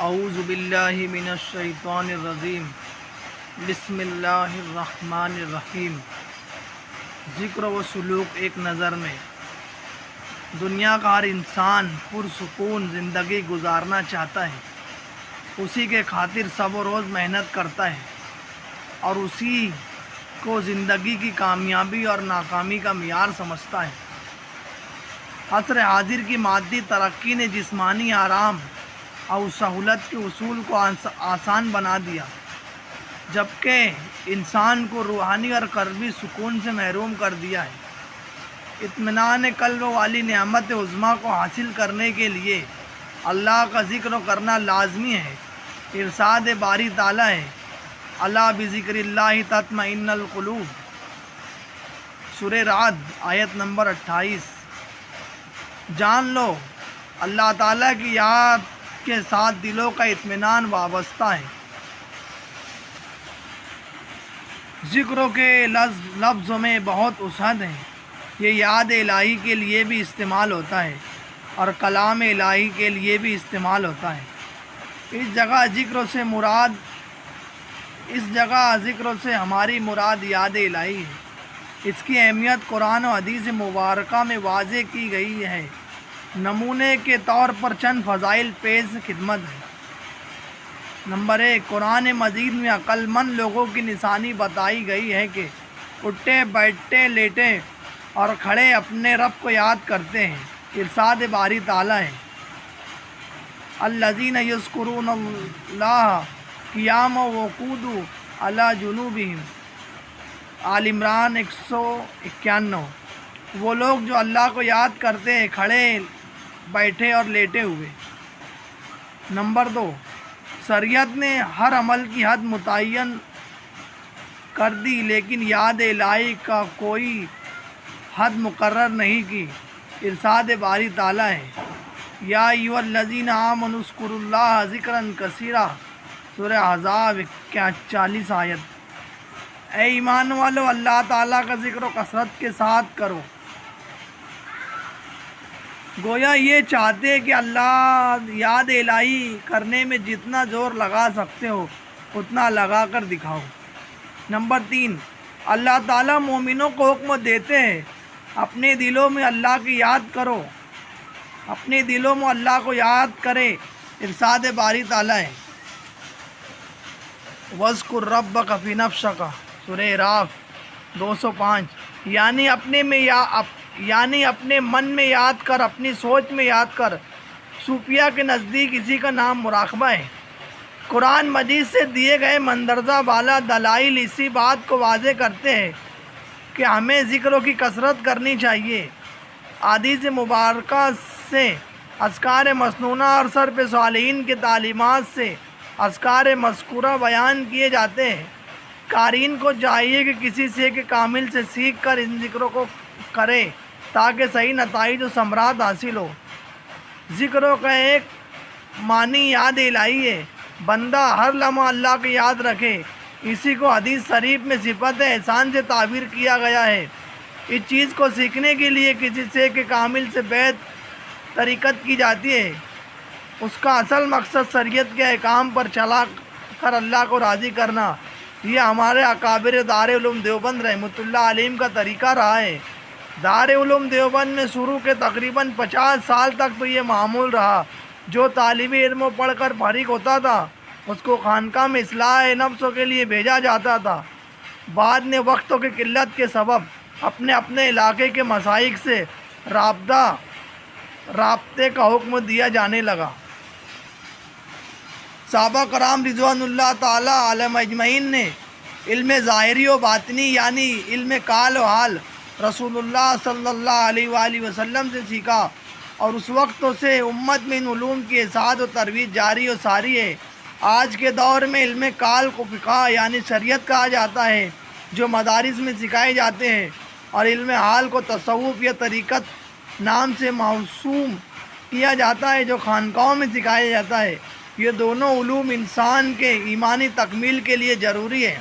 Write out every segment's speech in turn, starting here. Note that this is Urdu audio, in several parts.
اعوذ باللہ من الشیطان الرجیم بسم اللہ الرحمن الرحیم۔ ذکر و سلوک ایک نظر میں دنیا کا ہر انسان پرسکون زندگی گزارنا چاہتا ہے، اسی کے خاطر سب و روز محنت کرتا ہے اور اسی کو زندگی کی کامیابی اور ناکامی کا معیار سمجھتا ہے۔ عصر حاضر کی مادی ترقی نے جسمانی آرام اور سہولت کے اصول کو آسان بنا دیا، جبکہ انسان کو روحانی اور قلبی سکون سے محروم کر دیا ہے۔ اطمینان قلب والی نعمت عظمیٰ کو حاصل کرنے کے لیے اللہ کا ذکر کرنا لازمی ہے۔ ارشاد باری تعالیٰ ہے، الا بذکر اللہ تطمئن القلوب، سورہ رعد آیت نمبر 28۔ جان لو اللہ تعالیٰ کی یاد کے ساتھ دلوں کا اطمینان وابستہ ہے۔ ذکروں کے لفظوں میں بہت وسعت ہے، یہ یاد الہی کے لیے بھی استعمال ہوتا ہے اور کلام الہی کے لیے بھی استعمال ہوتا ہے۔ اس جگہ ذکروں سے ہماری مراد یاد الہی ہے۔ اس کی اہمیت قرآن و حدیث مبارکہ میں واضح کی گئی ہے۔ نمونے کے طور پر چند فضائل پیش خدمت ہے۔ نمبر 1، قرآن مجید میں عقل مند لوگوں کی نشانی بتائی گئی ہے کہ اٹھتے بیٹھتے لیٹے اور کھڑے اپنے رب کو یاد کرتے ہیں۔ ارشاد باری تعالیٰ ہے، الذین یذکرون اللہ قیاما وقعودا علی جنوبہم، آل عمران 191۔ وہ لوگ جو اللہ کو یاد کرتے ہیں کھڑے بیٹھے اور لیٹے ہوئے۔ نمبر 2، شریعت نے ہر عمل کی حد متعین کر دی، لیکن یاد الہی کا کوئی حد مقرر نہیں کی۔ ارشاد باری تعالیٰ ہے، یا ایھا الذین آمنوا اذکروا اللہ ذکرا کثیرا، سورہ احزاب 40 آیت۔ اے ایمان والو، اللہ تعالیٰ کا ذکر و کثرت کے ساتھ کرو۔ گویا یہ چاہتے کہ اللہ یاد الہی کرنے میں جتنا زور لگا سکتے ہو اتنا لگا کر دکھاؤ۔ نمبر 3، اللہ تعالیٰ مومنوں کو حکم دیتے ہیں، اپنے دلوں میں اللہ کی یاد کرو، اپنے دلوں میں اللہ کو یاد کرے۔ ارشاد باری تعالیٰ ہے، وَاذْكُر رَّبَّكَ فِي نَفْسِكَ، سورہ اعراف 205۔ یعنی اپنے من میں یاد کر، اپنی سوچ میں یاد کر۔ صوفیہ کے نزدیک اسی کا نام مراقبہ ہے۔ قرآن مجید سے دیے گئے مندرجہ بالا دلائل اسی بات کو واضح کرتے ہیں کہ ہمیں ذکروں کی کثرت کرنی چاہیے۔ احادیث مبارکہ سے اذکار مسنونہ اور سلف صالحین کے تعلیمات سے اذکار مذکورہ بیان کیے جاتے ہیں۔ قارئین کو چاہیے کہ کسی سیکھ کامل سے سیکھ کر ان ذکروں کو کرے تاکہ صحیح نتائج و ثمرات حاصل ہو۔ ذکروں کا ایک معنی یاد الہی ہے، بندہ ہر لمحہ اللہ کی یاد رکھے۔ اسی کو حدیث شریف میں صفت احسان سے تعبیر کیا گیا ہے۔ اس چیز کو سیکھنے کے لیے کسی سیکھ کامل سے بیعت طریقت کی جاتی ہے۔ اس کا اصل مقصد شریعت کے احکام پر چلا کر اللہ کو راضی کرنا۔ یہ ہمارے اکابر دارالعلوم دیوبند رحمۃ اللہ علیہ کا طریقہ رہا ہے۔ دارالعلوم دیوبند میں شروع کے تقریباً 50 سال تک تو یہ معمول رہا، جو طالب علم پڑھ کر فارغ ہوتا تھا اس کو خانقاہ میں اصلاح نفسوں کے لیے بھیجا جاتا تھا۔ بعد میں وقتوں کی قلت کے سبب اپنے علاقے کے مشائخ سے رابطے کا حکم دیا جانے لگا۔ صحابہ کرام رضوان اللہ تعالیٰ علیہم اجمعین نے علم ظاہری و باطنی یعنی علم قال و حال رسول اللہ صلی اللہ علیہ وآلہ وسلم سے سیکھا، اور اس وقت سے امت میں ان علوم کی اشاعت و ترویج جاری و ساری ہے۔ آج کے دور میں علم قال کو فقہ یعنی شریعت کہا جاتا ہے، جو مدارس میں سکھائے جاتے ہیں، اور علم حال کو تصوف یا طریقت نام سے موسوم کیا جاتا ہے، جو خانقاہوں میں سکھایا جاتا ہے۔ یہ دونوں علوم انسان کے ایمانی تکمیل کے لیے ضروری ہے۔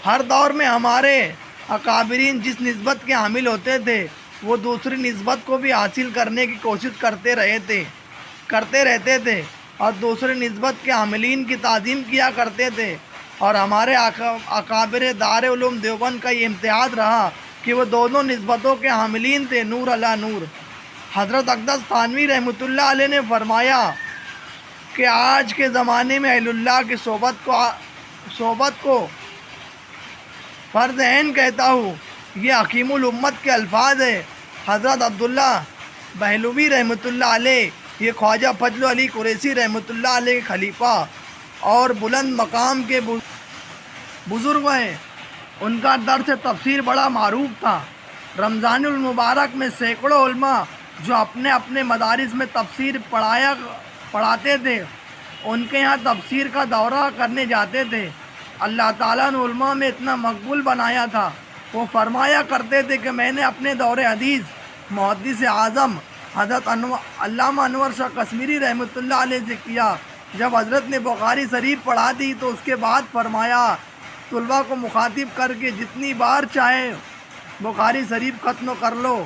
ہر دور میں ہمارے اکابرین جس نسبت کے حامل ہوتے تھے وہ دوسری نسبت کو بھی حاصل کرنے کی کوشش کرتے رہے تھے۔ کرتے رہتے تھے اور دوسرے نسبت کے عاملین کی تعظیم کیا کرتے تھے، اور ہمارے اکابر دار علوم دیوبند کا یہ امتیاز رہا کہ وہ دونوں نسبتوں کے حاملین تھے، نور علی نور۔ حضرت اقدس تھانوی رحمۃ اللہ علیہ نے فرمایا کہ آج کے زمانے میں اہل اللہ کی صحبت کو فرض عین کہتا ہوں۔ یہ حکیم الامت کے الفاظ ہیں۔ حضرت عبداللہ بہلوی رحمۃ اللہ علیہ یہ خواجہ فضل علی قریشی رحمۃ اللہ علیہ کے خلیفہ اور بلند مقام کے بزرگ ہیں۔ ان کا درس تفسیر بڑا معروف تھا۔ رمضان المبارک میں سینکڑوں علماء جو اپنے اپنے مدارس میں تفسیر پڑھاتے تھے، ان کے یہاں تفسیر کا دورہ کرنے جاتے تھے۔ اللہ تعالیٰ نے علماء میں اتنا مقبول بنایا تھا، وہ فرمایا کرتے تھے کہ میں نے اپنے دور حدیث محدث اعظم حضرت علامہ انور شاہ کشمیری رحمۃ اللہ علیہ سے کیا۔ جب حضرت نے بخاری شریف پڑھا دی تو اس کے بعد فرمایا طلباء کو مخاطب کر کے جتنی بار چاہے بخاری شریف ختم کر لو،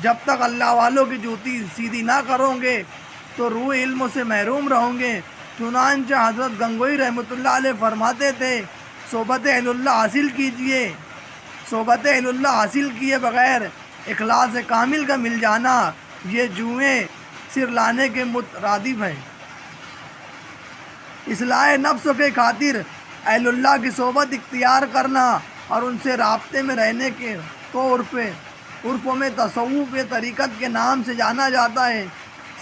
جب تک اللہ والوں کی جوتی سیدھی نہ کرو گے تو روح علم سے محروم رہو گے۔ چنانچہ حضرت گنگوئی رحمۃ اللہ علیہ فرماتے تھے صحبت اہل اللہ حاصل کیجئے، صحبت اہل اللہ حاصل کیے بغیر اخلاص کامل کا مل جانا یہ جوئیں سر لانے کے مترادف ہے۔ اصلاح نفس کے خاطر اہل اللہ کی صحبت اختیار کرنا اور ان سے رابطے میں رہنے کے کو عرفوں میں تصوف طریقت کے نام سے جانا جاتا ہے۔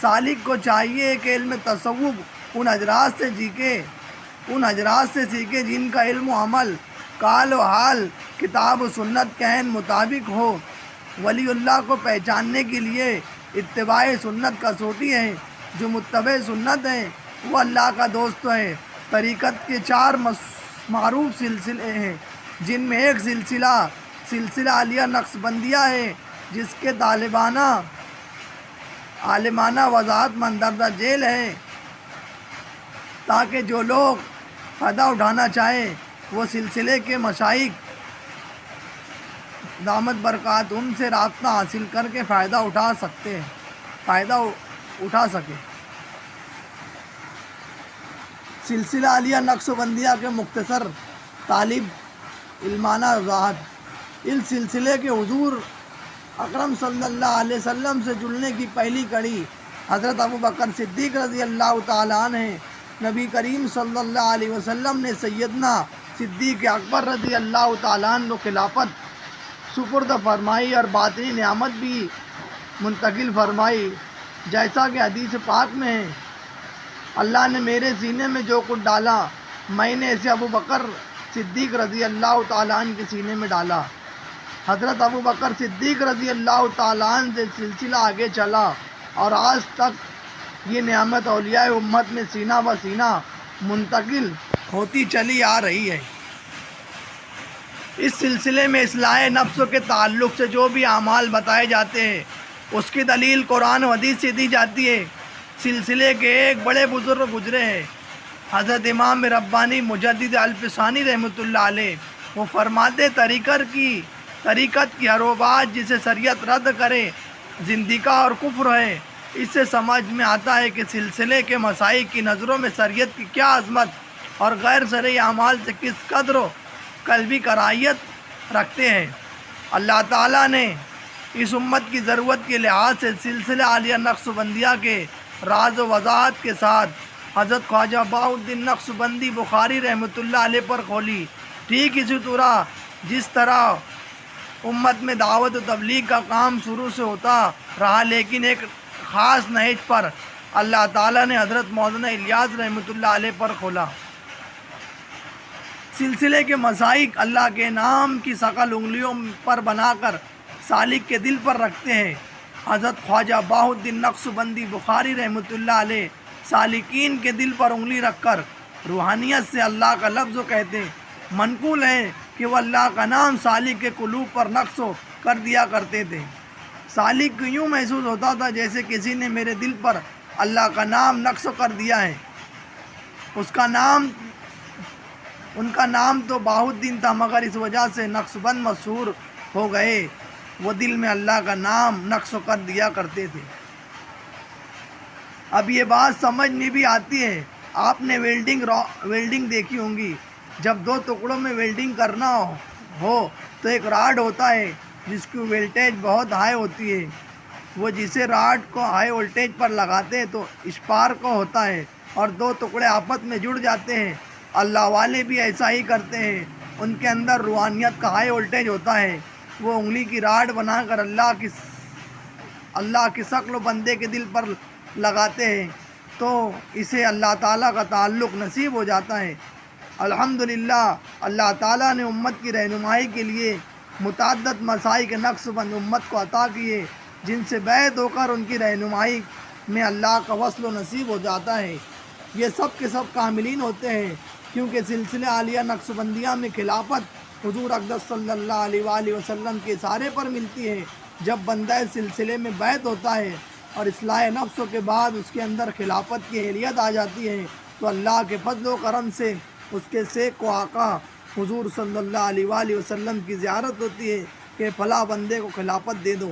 سالک کو چاہیے کہ علم تصوف ان حضرات سے سیکھے جن کا علم و عمل قال و حال کتاب و سنت کے عین مطابق ہو۔ ولی اللہ کو پہچاننے کے لیے اتباع سنت کا کسوٹی ہے۔ جو متبع سنت ہیں وہ اللہ کا دوست ہے۔ طریقت کے 4 معروف سلسلے ہیں، جن میں ایک سلسلہ عالیہ نقشبندیہ ہے، جس کے عالمانہ وضاحت مندرجہ ذیل ہے تاکہ جو لوگ فائدہ اٹھانا چاہیں وہ سلسلے کے مشائخ دامت برکات ان سے رابطہ حاصل کر کے فائدہ اٹھا سکے۔ سلسلہ عالیہ نقشبندیہ کے مختصر طالب علمانہ وضاحت۔ اس سلسلے کے حضور اکرم صلی اللہ علیہ وسلم سے جڑنے کی پہلی کڑی حضرت ابوبکر صدیق رضی اللہ تعالیٰ عنہ ہیں۔ نبی کریم صلی اللہ علیہ وسلم نے سیدنا صدیق اکبر رضی اللہ تعالیٰ عنہ کو خلافت سپرد فرمائی اور باطنی نعمت بھی منتقل فرمائی، جیسا کہ حدیث پاک میں ہے، اللہ نے میرے سینے میں جو کچھ ڈالا میں نے اسے ابوبکر صدیق رضی اللہ تعالیٰ عنہ کے سینے میں ڈالا۔ حضرت ابوبکر صدیق رضی اللہ تعالیٰ عنہ سے سلسلہ آگے چلا اور آج تک یہ نعمت اولیاء امت میں سینہ بہ سینہ منتقل ہوتی چلی آ رہی ہے۔ اس سلسلے میں اصلاح نفس کے تعلق سے جو بھی اعمال بتائے جاتے ہیں اس کی دلیل قرآن و حدیث سے دی جاتی ہے۔ سلسلے کے ایک بڑے بزرگ گزرے ہیں، حضرت امام ربانی مجدد الفسانی رحمۃ اللہ علیہ۔ وہ فرماتے طریقت کی ہر وہ بات جسے شریعت رد کرے زندگی اور کفر ہے۔ اس سے سمجھ میں آتا ہے کہ سلسلے کے مسائل کی نظروں میں شریعت کی کیا عظمت اور غیر شرعی اعمال سے کس قدر و قلبی کراہیت رکھتے ہیں۔ اللہ تعالیٰ نے اس امت کی ضرورت کے لحاظ سے سلسلہ عالیہ نقشبندیہ کے راز و وضاحت کے ساتھ حضرت خواجہ بہاؤالدین نقشبندی بخاری رحمۃ اللہ علیہ پر کھولی۔ ٹھیک اسی طرح جس طرح امت میں دعوت و تبلیغ کا کام شروع سے ہوتا رہا، لیکن ایک خاص نہج پر اللہ تعالیٰ نے حضرت مولانا الیاس رحمۃ اللہ علیہ پر کھولا۔ سلسلے کے مسائق اللہ کے نام کی شکل انگلیوں پر بنا کر سالک کے دل پر رکھتے ہیں۔ حضرت خواجہ بہاؤالدین نقشبندی بخاری رحمۃ اللہ علیہ سالکین کے دل پر انگلی رکھ کر روحانیت سے اللہ کا لفظ کہتے ہیں۔ منقول ہے کہ وہ اللہ کا نام سالک کے قلوب پر نقش کر دیا کرتے تھے۔ سالک کو یوں محسوس ہوتا تھا جیسے کسی نے میرے دل پر اللہ کا نام نقش کر دیا ہے۔ ان کا نام تو بہاؤالدین تھا، مگر اس وجہ سے نقشبند مشہور ہو گئے۔ وہ دل میں اللہ کا نام نقش کر دیا کرتے تھے۔ اب یہ بات سمجھ میں بھی آتی ہے، آپ نے ویلڈنگ دیکھی ہوں گی، جب دو ٹکڑوں میں ویلڈنگ کرنا ہو تو ایک راڈ ہوتا ہے جس کی وولٹیج بہت ہائی ہوتی ہے، وہ جسے راڈ کو ہائی وولٹیج پر لگاتے ہیں تو اسپارک ہوتا ہے اور دو ٹکڑے آپس میں جڑ جاتے ہیں۔ اللہ والے بھی ایسا ہی کرتے ہیں، ان کے اندر روحانیت کا ہائی وولٹیج ہوتا ہے، وہ انگلی کی راڈ بنا کر اللہ کی شکل بندے کے دل پر لگاتے ہیں تو اسے اللہ تعالیٰ کا تعلق نصیب ہو جاتا ہے۔ الحمدللہ اللہ تعالیٰ نے امت کی رہنمائی کے لیے متعدد مسائل کے نقش بند امت کو عطا کیے، جن سے بیعت ہو کر ان کی رہنمائی میں اللہ کا وصل و نصیب ہو جاتا ہے۔ یہ سب کے سب کاملین ہوتے ہیں، کیونکہ سلسلہ عالیہ نقش بندیہ میں خلافت حضور اقدس صلی اللہ علیہ وآلہ وسلم کے اشارے پر ملتی ہے۔ جب بندہ اس سلسلے میں بیعت ہوتا ہے اور اصلاح نفس کے بعد اس کے اندر خلافت کی اہلیت آ جاتی ہے تو اللہ کے فضل و کرم سے اس کے شیخ و آقا حضور صلی اللہ علیہ وآلہ وسلم کی زیارت ہوتی ہے کہ فلاں بندے کو خلافت دے دو۔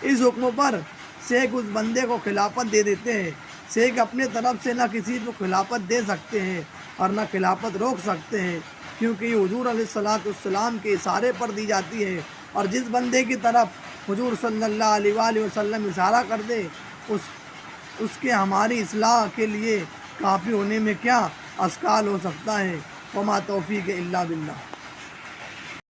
اس حکم پر شیخ اس بندے کو خلافت دے دیتے ہیں۔ شیخ اپنے طرف سے نہ کسی کو خلافت دے سکتے ہیں اور نہ خلافت روک سکتے ہیں، کیونکہ یہ حضور علیہ السلام کے اشارے پر دی جاتی ہے، اور جس بندے کی طرف حضور صلی اللہ علیہ وآلہ وسلم اشارہ کر دے اس کے ہماری اصلاح کے لیے کافی ہونے میں کیا اشکال ہو سکتا ہے۔ وما توفیق الا باللہ۔